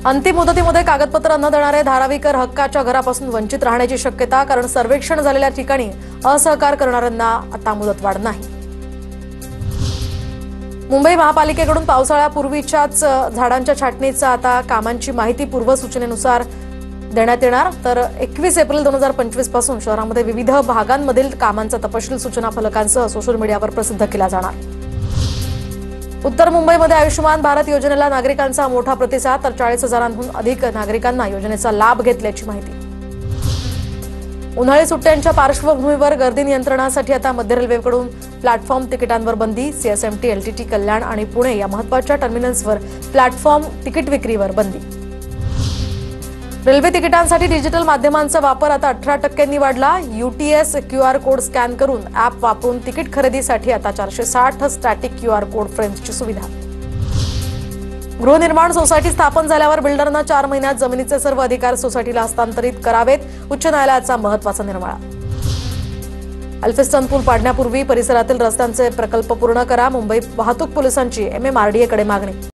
अंतिम मुदतीमध्ये कागदपत्र न देणारे धारावीकर हक्काच्या घरापासून वंचित राहण्याची शक्यता, कारण सर्वेक्षण झालेल्या ठिकाणी असहकार करणाऱ्यांना आता मुदतवाढ नाही। मुंबई महापालिकेकडून पावसाळ्यापूर्वीच्याच झाडांच्या छाटणीचा आता कामांची माहिती पूर्वसूचनेनुसार देण्यात येणार। तर 21 एप्रिल 2025 पासून शहरामध्ये विविध भागांमधील कामांचा तपशील सूचना फलकांसह सोशल मीडियावर प्रसिद्ध केला जाणार। उत्तर मुंबईमध्ये आयुष्यमान भारत योजनेला नागरिकांचा मोठा प्रतिसाद, तर 40,000हून अधिक नागरिकांना योजनेचा लाभ घेतल्याची माहिती। उन्हाळी सुट्ट्यांच्या पार्श्वभूमीवर गर्दी नियंत्रणासाठी आता मध्य रेल्वेकडून प्लॅटफॉर्म तिकिटांवर बंदी, सीएसएमटी, एलटीटी, कल्याण आणि पुणे या महत्त्वाच्या टर्मिनल्सवर प्लॅटफॉर्म तिकीट विक्रीवर बंदी। रेल्वे तिकिटांसाठी डिजिटल माध्यमांचा वापर आता 18% वाढला। यूटीएस क्यूआर कोड स्कॅन करून ॲप वापरून तिकीट खरेदीसाठी आता 460 स्टॅटिक क्यूआर कोड फ्रेम्सची सुविधा। गृहनिर्माण सोसायटी स्थापन झाल्यावर बिल्डरना 4 महिन्यात जमिनीचे सर्व अधिकार सोसायटीला हस्तांतरित करावेत, उच्च न्यायालयाचा महत्त्वाचा निर्णय। अल्फिस्टन पूल पाडण्यापूर्वी परिसरातील रस्त्यांचे प्रकल्प पूर्ण करा, मुंबई वाहतूक पोलिसांची MMRDA कडे मागणी।